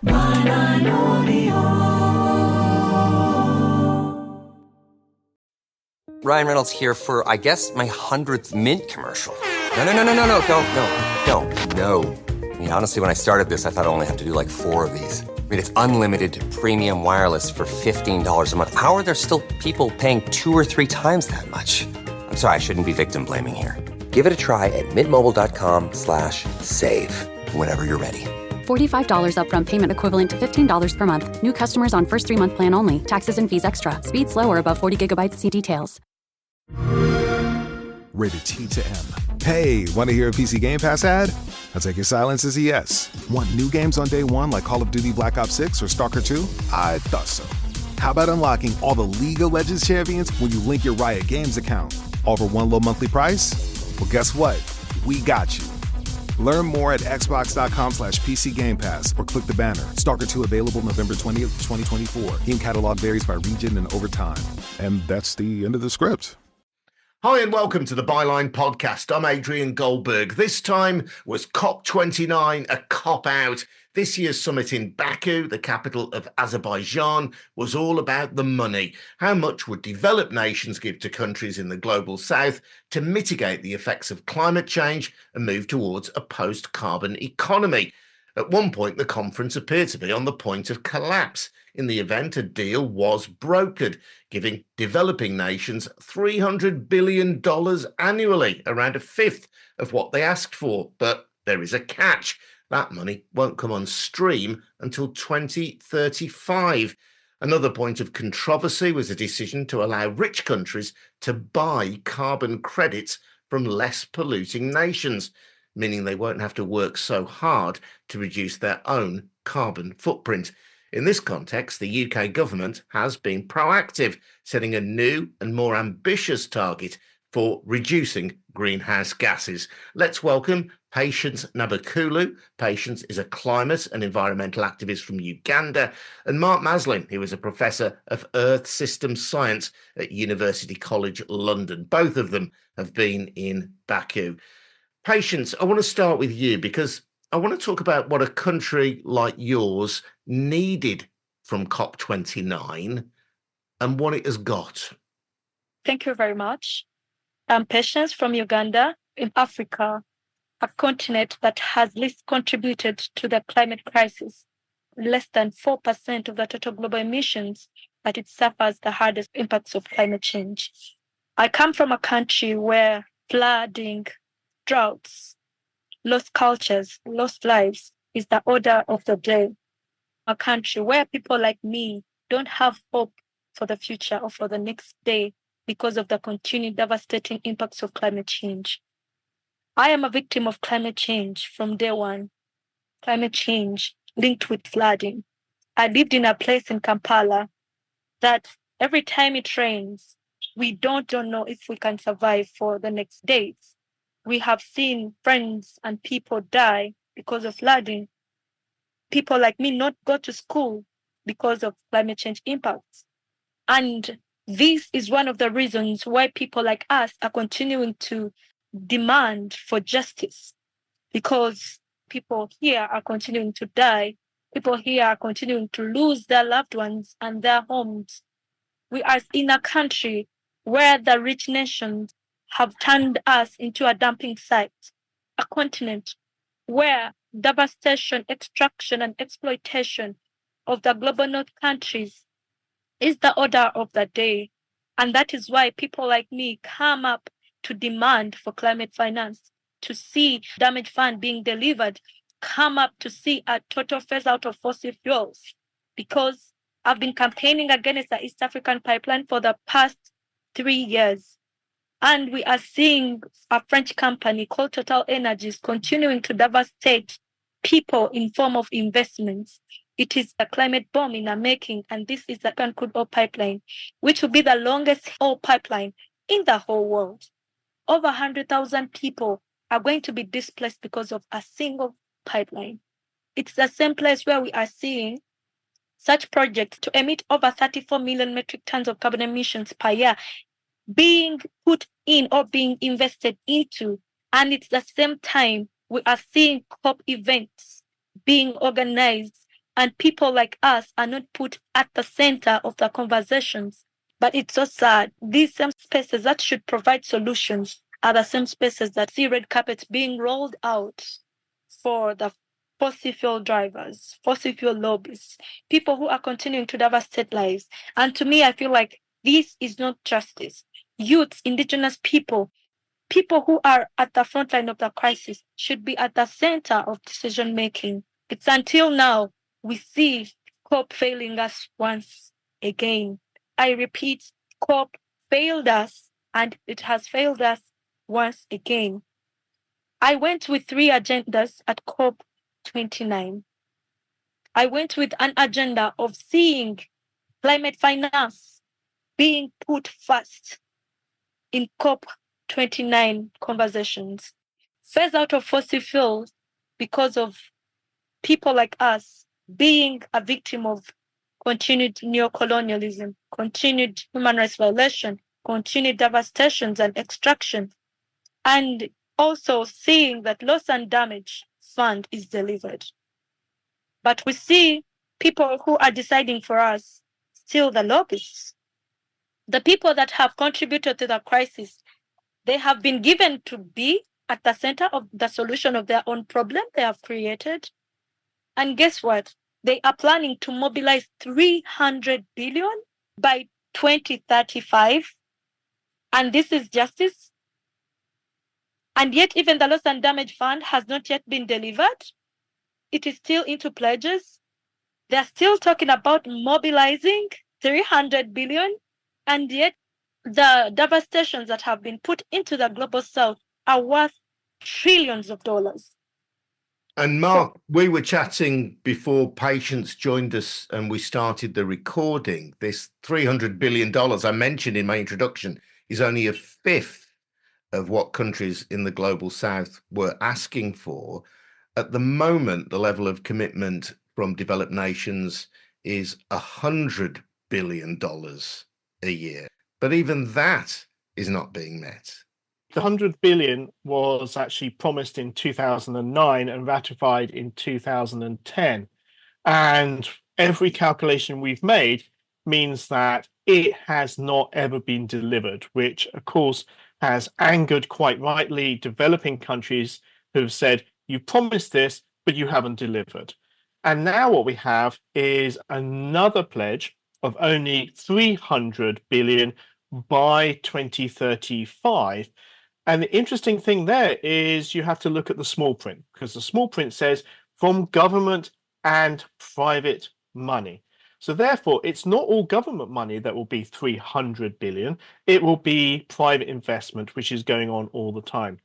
Byline Audio. Ryan Reynolds here for, I guess, my 100th Mint commercial. No, don't. I mean, honestly, when I started this, I thought I only have to do like 4 of these. I mean, it's unlimited premium wireless for $15 a month. How are there still people paying 2 or 3 times that much? I'm sorry, I shouldn't be victim blaming here. Give it a try at mintmobile.com/save. Whenever you're ready. $45 upfront payment equivalent to $15 per month. New customers on first 3-month plan only. Taxes and fees extra. Speed slower above 40 gigabytes. See details. Rated T to M. Hey, want to hear a PC Game Pass ad? I'll take your silence as a yes. Want new games on day one like Call of Duty Black Ops 6 or Stalker 2? I thought so. How about unlocking all the League of Legends champions when you link your Riot Games account? All for one low monthly price? Well, guess what? We got you. Learn more at xbox.com/PC Game Pass or click the banner. Stalker 2 available November 20th, 2024. Game catalog varies by region and over time. And that's the end of the script. Hi and welcome to the Byline podcast. I'm Adrian Goldberg. This time was COP29 a cop-out. This year's summit in Baku, the capital of Azerbaijan, was all about the money. How much would developed nations give to countries in the global south to mitigate the effects of climate change and move towards a post-carbon economy? At one point, the conference appeared to be on the point of collapse. In the event, a deal was brokered, giving developing nations $300 billion annually, around a fifth of what they asked for. But there is a catch. That money won't come on stream until 2035. Another point of controversy was a decision to allow rich countries to buy carbon credits from less polluting nations, meaning they won't have to work so hard to reduce their own carbon footprint. In this context, the UK government has been proactive, setting a new and more ambitious target for reducing greenhouse gases. Let's welcome Patience Nabukalu. Patience is a climate and environmental activist from Uganda, and Mark Maslin, who is a professor of Earth System Science at University College London. Both of them have been in Baku. Patience, I want to start with you because I want to talk about what a country like yours needed from COP29 and what it has got. Thank you very much. I'm Patience from Uganda in Africa, a continent that has least contributed to the climate crisis, less than 4% of the total global emissions, but it suffers the hardest impacts of climate change. I come from a country where flooding, droughts, lost cultures, lost lives is the order of the day. A country where people like me don't have hope for the future or for the next day because of the continued devastating impacts of climate change. I am a victim of climate change from day one. Climate change linked with flooding. I lived in a place in Kampala that every time it rains, we don't know if we can survive for the next days. We have seen friends and people die because of flooding. People like me not go to school because of climate change impacts. And this is one of the reasons why people like us are continuing to demand for justice, because people here are continuing to die. People here are continuing to lose their loved ones and their homes. We are in a country where the rich nations have turned us into a dumping site, a continent where devastation, extraction, and exploitation of the global north countries is the order of the day. And that is why people like me come up to demand for climate finance, to see damage fund being delivered, come up to see a total phase out of fossil fuels, because I've been campaigning against the East African pipeline for the past 3 years. And we are seeing a French company called Total Energies continuing to devastate people in form of investments. It is a climate bomb in the making, and this is the crude oil pipeline, which will be the longest oil pipeline in the whole world. Over 100,000 people are going to be displaced because of a single pipeline. It's the same place where we are seeing such projects to emit over 34 million metric tons of carbon emissions per year being put in or being invested into And it's the same time we are seeing COP events being organized, and people like us are not put at the center of the conversations. But it's so sad. These same spaces that should provide solutions are the same spaces that see red carpets being rolled out for the fossil fuel drivers, fossil fuel lobbies, people who are continuing to devastate lives. And to me, I feel like this is not justice. Youths, indigenous people, people who are at the front line of the crisis should be at the center of decision making. It's until now we see COP failing us once again. I repeat, COP failed us, and it has failed us once again. I went with 3 agendas at COP 29. I went with an agenda of seeing climate finance being put first in COP 29 conversations. Phase out of fossil fuels because of people like us being a victim of continued neocolonialism, continued human rights violation, continued devastations and extraction, and also seeing that loss and damage fund is delivered. But we see people who are deciding for us still the lobbyists. The people that have contributed to the crisis, they have been given to be at the center of the solution of their own problem they have created. And guess what? They are planning to mobilize 300 billion by 2035. And this is justice. And yet, even the loss and damage fund has not yet been delivered. It is still into pledges. They're still talking about mobilizing 300 billion. And yet, the devastations that have been put into the global south are worth trillions of dollars. And Mark, we were chatting before Patience joined us and we started the recording. This $300 billion I mentioned in my introduction is only a fifth of what countries in the global south were asking for. At the moment, the level of commitment from developed nations is $100 billion a year. But even that is not being met. The 100 billion was actually promised in 2009 and ratified in 2010. And every calculation we've made means that it has not ever been delivered, which of course has angered, quite rightly, developing countries who have said, you promised this, but you haven't delivered. And now what we have is another pledge of only 300 billion by 2035. And the interesting thing there is you have to look at the small print, because the small print says from government and private money. So therefore, it's not all government money that will be 300 billion. It will be private investment, which is going on all the time.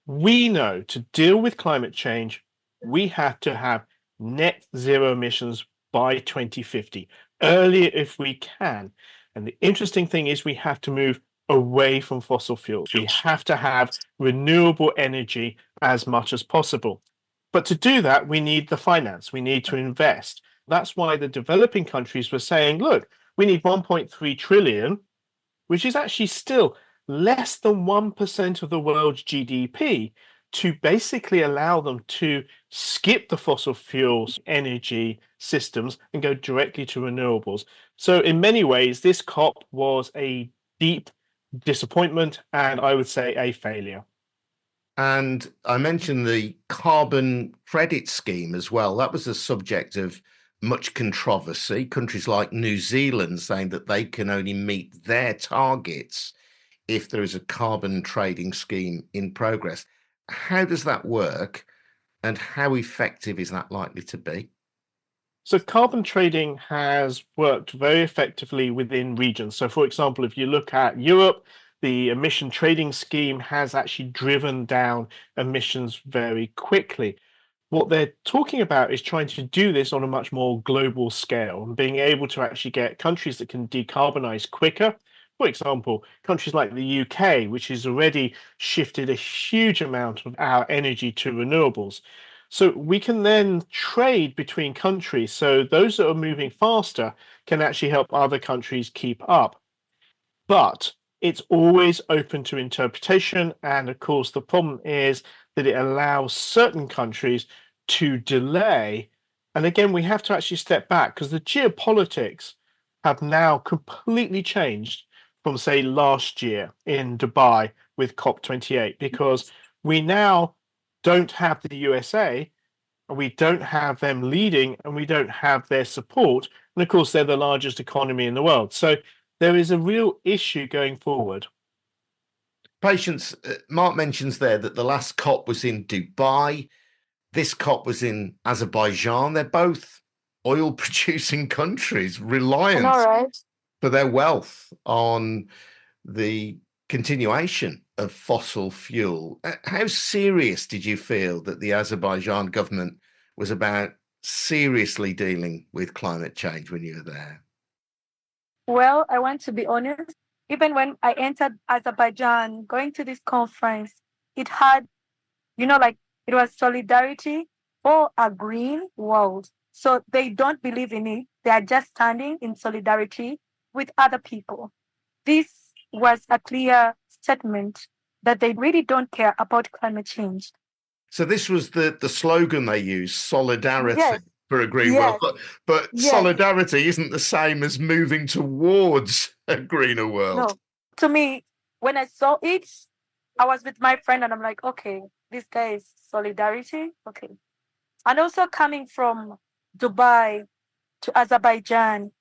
We know to deal with climate change, we have to have net zero emissions by 2050, earlier if we can. And the interesting thing is we have to move away from fossil fuels. We have to have renewable energy as much as possible. But to do that, we need the finance. We need to invest. That's why the developing countries were saying, look, we need 1.3 trillion, which is actually still less than 1% of the world's GDP, to basically allow them to skip the fossil fuels energy systems and go directly to renewables. So in many ways, this COP was a deep disappointment and I would say a failure. And I mentioned the carbon credit scheme as well. That was a subject of much controversy. Countries like New Zealand saying that they can only meet their targets if there is a carbon trading scheme in progress. How does that work and how effective is that likely to be? So carbon trading has worked very effectively within regions. So for example, if you look at Europe, the emission trading scheme has actually driven down emissions very quickly. What they're talking about is trying to do this on a much more global scale and being able to actually get countries that can decarbonize quicker. For example, countries like the UK, which has already shifted a huge amount of our energy to renewables. So we can then trade between countries. So those that are moving faster can actually help other countries keep up. But it's always open to interpretation. And of course, the problem is that it allows certain countries to delay. And again, we have to actually step back because the geopolitics have now completely changed from, say, last year in Dubai with COP28, because we now don't have the USA, and we don't have them leading, and we don't have their support. And of course, they're the largest economy in the world. So there is a real issue going forward. Patience, Mark mentions there that the last COP was in Dubai. This COP was in Azerbaijan. They're both oil producing countries, reliant for their wealth on the continuation of fossil fuel. How serious did you feel that the Azerbaijan government was about seriously dealing with climate change when you were there? Well, I want to be honest. Even when I entered Azerbaijan, going to this conference, it had, like it was solidarity for a green world. So they don't believe in it. They are just standing in solidarity with other people. This was a clear statement that they really don't care about climate change. So this was the slogan they used, solidarity. Yes. For a green world, but solidarity isn't the same as moving towards a greener world. No, to me, when I saw it, I was with my friend and I'm like, okay, this guy is solidarity. Okay. And also coming from Dubai to Azerbaijan,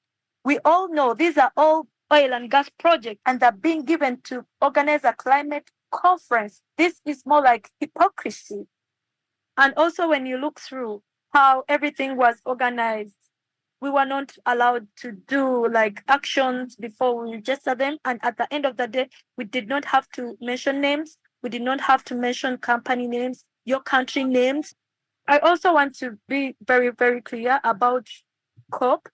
we all know these are all oil and gas projects and they're being given to organize a climate conference. This is more like hypocrisy. And also when you look through how everything was organized, we were not allowed to do like actions before we register them. And at the end of the day, we did not have to mention names. We did not have to mention company names, your country names. I also want to be very, very clear about COP.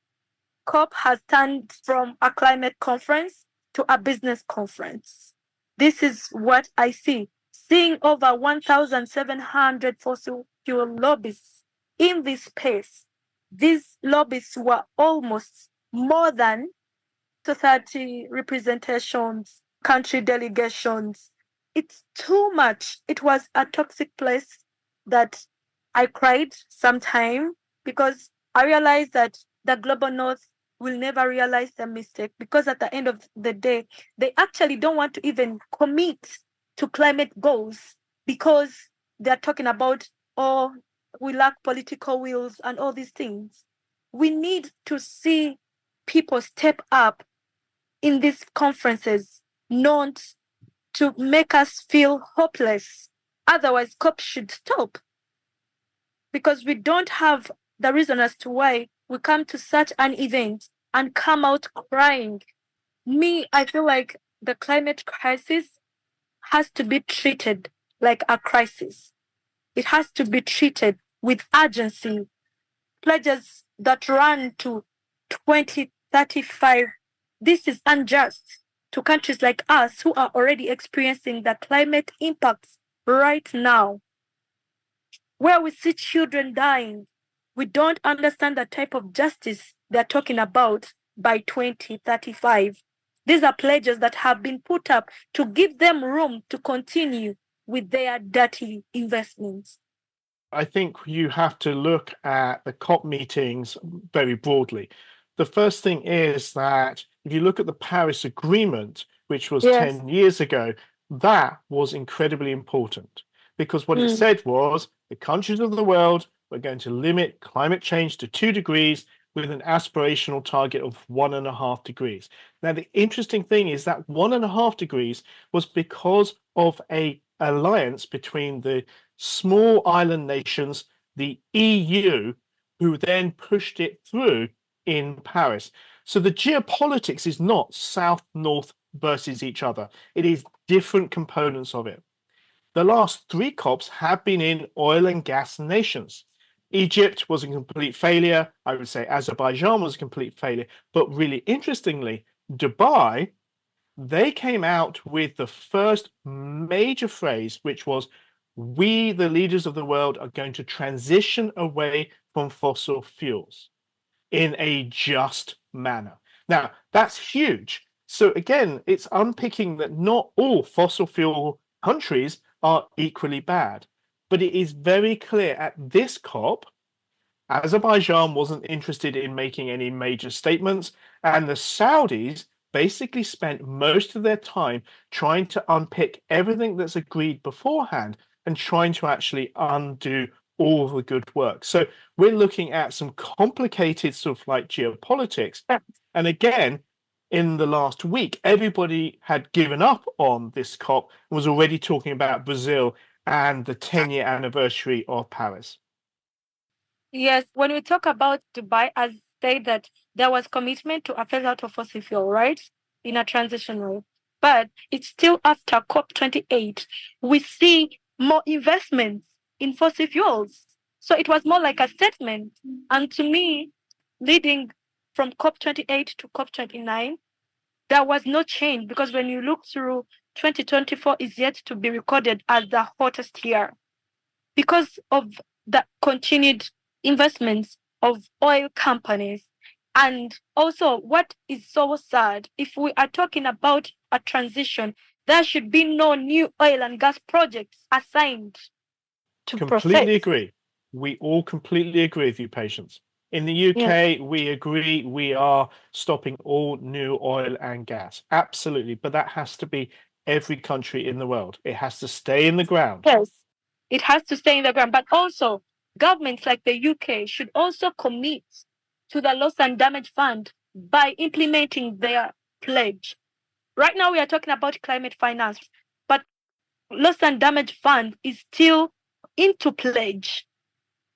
COP has turned from a climate conference to a business conference. This is what I see. Seeing over 1,700 fossil fuel lobbyists in this space, these lobbyists were almost more than 30 representations, country delegations. It's too much. It was a toxic place that I cried sometime because I realized that the global north will never realize their mistake, because at the end of the day, they actually don't want to even commit to climate goals because they're talking about, oh, we lack political wills and all these things. We need to see people step up in these conferences, not to make us feel hopeless. Otherwise, COP should stop, because we don't have the reason as to why we come to such an event and come out crying. Me, I feel like the climate crisis has to be treated like a crisis. It has to be treated with urgency. Pledges that run to 2035. This is unjust to countries like us who are already experiencing the climate impacts right now. Where we see children dying, we don't understand the type of justice they're talking about by 2035. These are pledges that have been put up to give them room to continue with their dirty investments. I think you have to look at the COP meetings very broadly. The first thing is that if you look at the Paris Agreement, which was 10 years ago, that was incredibly important, because what it said was the countries of the world were going to limit climate change to 2 degrees with an aspirational target of 1.5 degrees. Now, the interesting thing is that 1.5 degrees was because of an alliance between the small island nations, the EU, who then pushed it through in Paris. So the geopolitics is not south-north versus each other. It is different components of it. The last 3 COPs have been in oil and gas nations. Egypt was a complete failure. I would say Azerbaijan was a complete failure. But really interestingly, Dubai, they came out with the first major phrase, which was, we, the leaders of the world, are going to transition away from fossil fuels in a just manner. Now, that's huge. So again, it's unpicking that not all fossil fuel countries are equally bad. But it is very clear at this COP, Azerbaijan wasn't interested in making any major statements, and the Saudis basically spent most of their time trying to unpick everything that's agreed beforehand and trying to actually undo all the good work. So we're looking at some complicated sort of like geopolitics. And again, in the last week, everybody had given up on this COP and was already talking about Brazil and the 10-year anniversary of Paris. Yes, when we talk about Dubai, as said that there was commitment to a phase out of fossil fuel, right? In a transition way. But it's still after COP28, we see more investments in fossil fuels. So it was more like a statement. And to me, leading from COP28 to COP29, there was no change because when you look through 2024 is yet to be recorded as the hottest year because of the continued investments of oil companies. And also, what is so sad, if we are talking about a transition, there should be no new oil and gas projects assigned to Completely process. agree. We all completely agree with you, Patience. In the UK, we agree we are stopping all new oil and gas. Absolutely. But that has to be every country in the world. It has to stay in the ground. Yes, it has to stay in the ground. But also, governments like the UK should also commit to the loss and damage fund by implementing their pledge. Right now, we are talking about climate finance, but loss and damage fund is still into pledge.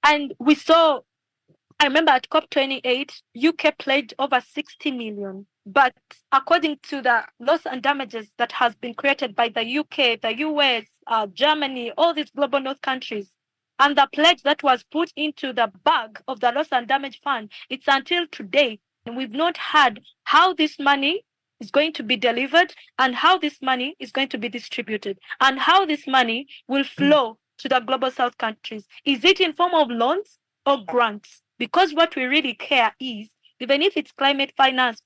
And we saw, I remember at COP28, UK pledged over 60 million. But according to the loss and damages that has been created by the UK, the US, Germany, all these global north countries, and the pledge that was put into the bag of the loss and damage fund, it's until today, and we've not heard how this money is going to be delivered and how this money is going to be distributed and how this money will flow to the global south countries. Is it in form of loans or grants? Because what we really care is, even if it's climate finance,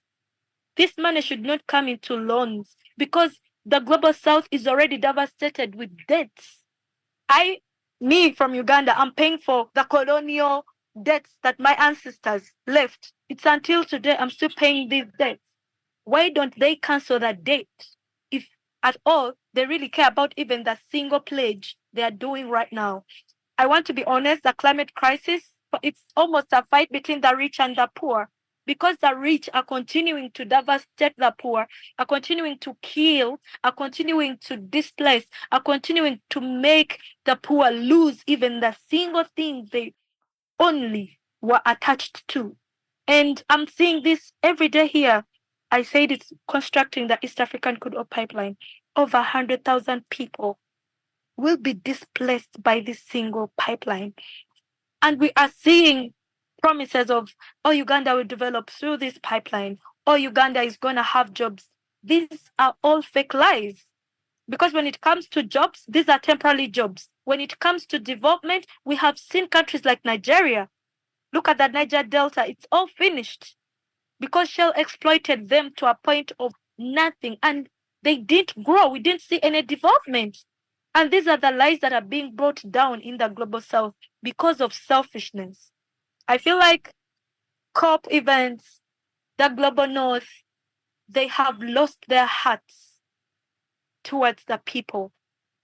this money should not come into loans because the global south is already devastated with debts. Me from Uganda, I'm paying for the colonial debts that my ancestors left. It's until today I'm still paying these debts. Why don't they cancel that debt? If at all they really care about even the single pledge they are doing right now. I want to be honest, the climate crisis, it's almost a fight between the rich and the poor because the rich are continuing to devastate the poor, are continuing to kill, are continuing to displace, are continuing to make the poor lose even the single thing they only were attached to. And I'm seeing this every day here. I said it's constructing the East African Crude Oil Pipeline. Over 100,000 people will be displaced by this single pipeline. And we are seeing promises of, oh, Uganda will develop through this pipeline, or Uganda is going to have jobs. These are all fake lies. Because when it comes to jobs, these are temporary jobs. When it comes to development, we have seen countries like Nigeria. Look at the Niger Delta, it's all finished because Shell exploited them to a point of nothing and they didn't grow. We didn't see any development. And these are the lies that are being brought down in the global south because of selfishness. I feel like COP events, the global north, they have lost their hearts towards the people.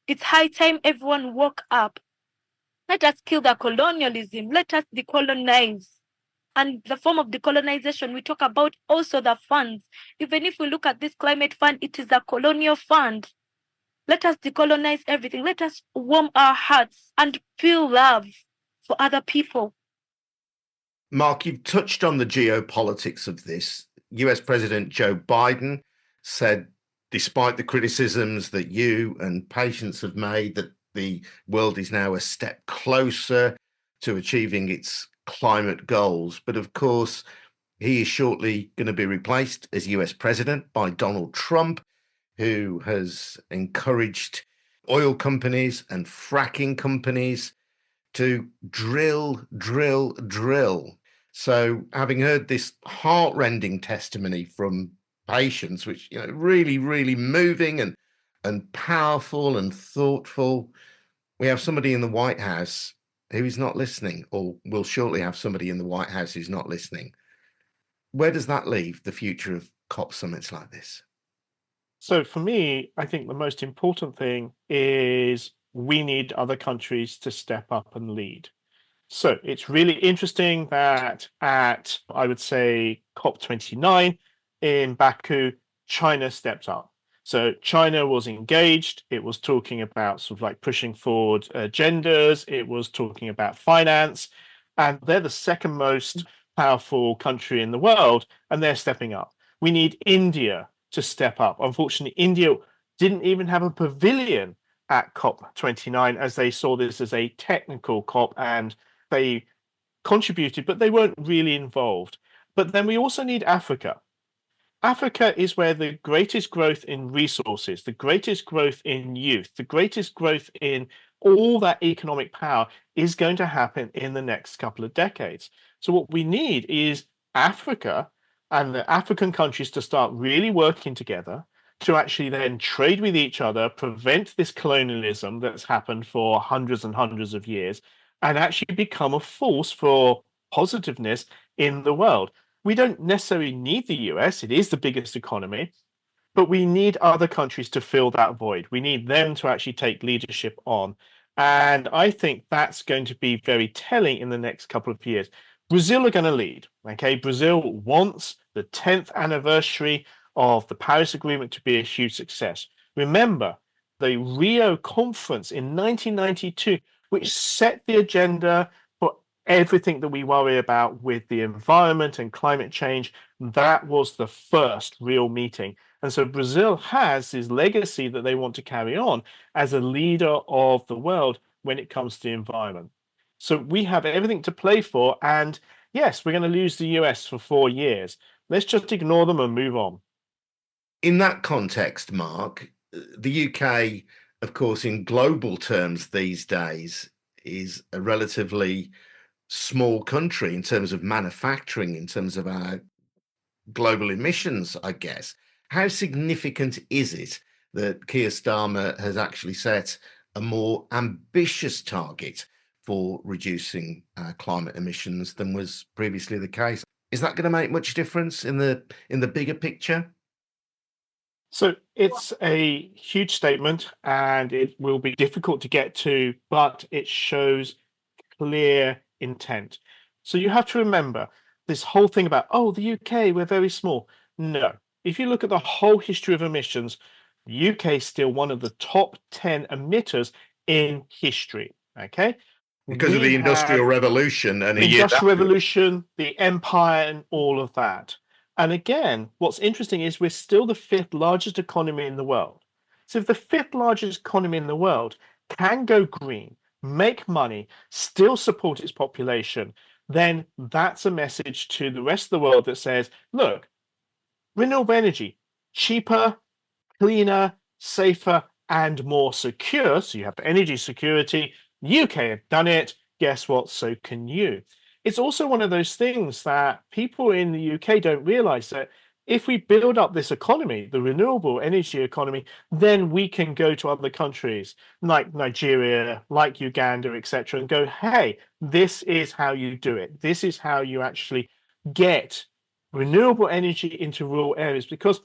It's high time everyone woke up. Let us kill the colonialism. Let us decolonize. And the form of decolonization, we talk about also the funds. Even if we look at this climate fund, it is a colonial fund. Let us decolonize everything. Let us warm our hearts and feel love for other people. Mark, you've touched on the geopolitics of this. US President Joe Biden said, despite the criticisms that you and Patience have made, that the world is now a step closer to achieving its climate goals. But of course, he is shortly going to be replaced as US president by Donald Trump, who has encouraged oil companies and fracking companies to drill. So having heard this heart-rending testimony from Patience, which really, really moving and powerful and thoughtful. We have somebody in the White House who is not listening, or will shortly have somebody in the White House who's not listening. Where does that leave the future of COP summits like this? So for me, I think the most important thing is we need other countries to step up and lead. So it's really interesting that at, I would say, COP29 in Baku, China stepped up. So China was engaged. It was talking about sort of like pushing forward agendas. It was talking about finance. And they're the second most powerful country in the world, and they're stepping up. We need India to step up. Unfortunately, India didn't even have a pavilion at COP29 as they saw this as a technical COP, and they contributed, but they weren't really involved. But then we also need Africa. Africa is where the greatest growth in resources, the greatest growth in youth, the greatest growth in all that economic power is going to happen in the next couple of decades. So what we need is Africa and the African countries to start really working together to actually then trade with each other, prevent this colonialism that's happened for hundreds and hundreds of years, and actually become a force for positiveness in the world. We don't necessarily need the US, it is the biggest economy, but we need other countries to fill that void. We need them to actually take leadership on. And I think that's going to be very telling in the next couple of years. Brazil are going to lead. Okay, Brazil wants the 10th anniversary of the Paris Agreement to be a huge success. Remember, the Rio conference in 1992, which set the agenda for everything that we worry about with the environment and climate change, that was the first real meeting. And so Brazil has this legacy that they want to carry on as a leader of the world when it comes to the environment. So we have everything to play for. And yes, we're going to lose the US for 4 years. Let's just ignore them and move on. In that context, Mark, the UK, of course, in global terms these days, is a relatively small country in terms of manufacturing, in terms of our global emissions, I guess. How significant is it that Keir Starmer has actually set a more ambitious target for reducing climate emissions than was previously the case? Is that going to make much difference in the bigger picture? So it's a huge statement and it will be difficult to get to, but it shows clear intent. So you have to remember this whole thing about, oh, the UK, we're very small. No. If you look at the whole history of emissions, the UK is still one of the top 10 emitters in history. Okay. Because of the Industrial Revolution and the Industrial Revolution, the Empire, and all of that. And again, what's interesting is we're still the 5th largest economy in the world. So if the 5th largest economy in the world can go green, make money, still support its population, then that's a message to the rest of the world that says, look, renewable energy, cheaper, cleaner, safer, and more secure. So you have energy security. UK have done it. Guess what? So can you. It's also one of those things that people in the UK don't realize that if we build up this economy, the renewable energy economy, then we can go to other countries like Nigeria, like Uganda, etc., and go, hey, this is how you do it. This is how you actually get renewable energy into rural areas. Because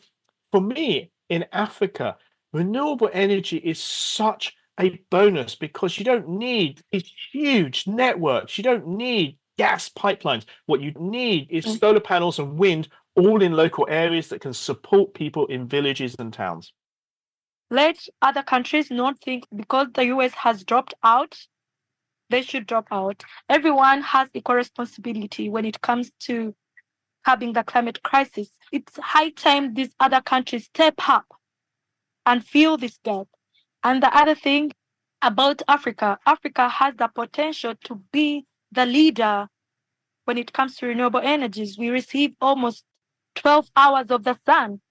for me, in Africa, renewable energy is such a bonus because you don't need these huge networks. You don't need gas pipelines. What you need is solar panels and wind all in local areas that can support people in villages and towns. Let other countries not think because the US has dropped out, they should drop out. Everyone has equal responsibility when it comes to having the climate crisis. It's high time these other countries step up and fill this gap. And the other thing about Africa, Africa has the potential to be the leader when it comes to renewable energies. We receive almost 12 hours of the sun,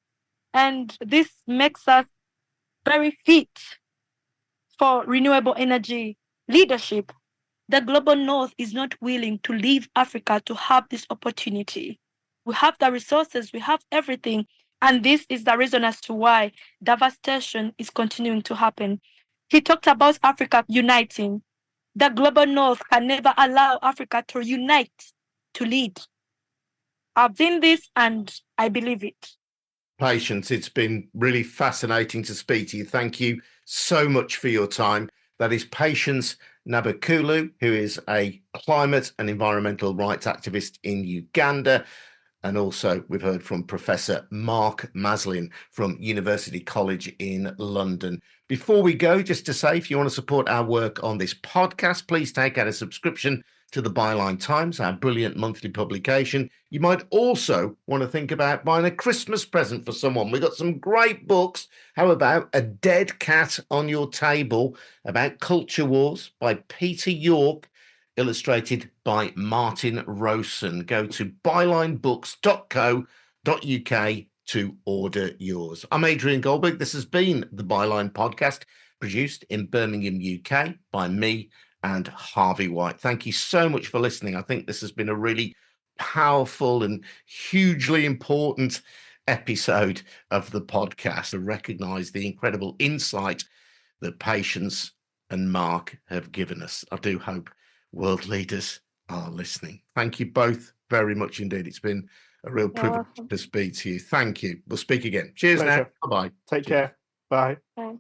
and this makes us very fit for renewable energy leadership. The global north is not willing to leave Africa to have this opportunity. We have the resources, we have everything. And this is the reason as to why devastation is continuing to happen. He talked about Africa uniting. The global north can never allow Africa to unite, to lead. I've seen this and I believe it. Patience, it's been really fascinating to speak to you. Thank you so much for your time. That is Patience Nabukalu, who is a climate and environmental rights activist in Uganda. And also, we've heard from Professor Mark Maslin from University College in London. Before we go, just to say, if you want to support our work on this podcast, please take out a subscription to the Byline Times, our brilliant monthly publication. You might also want to think about buying a Christmas present for someone. We've got some great books. How about A Dead Cat on Your Table, about culture wars by Peter York, illustrated by Martin Rosen. Go to bylinebooks.co.uk to order yours. I'm Adrian Goldberg. This has been the Byline Podcast, produced in Birmingham, UK by me and Harvey White. Thank you so much for listening. I think this has been a really powerful and hugely important episode of the podcast to recognise the incredible insight that Patience and Mark have given us. I do hope world leaders are listening. Thank you both very much indeed. It's been a real privilege to speak to you. Thank you. We'll speak again. Cheers. Pleasure. Now. Bye-bye. Take care. Bye. Bye.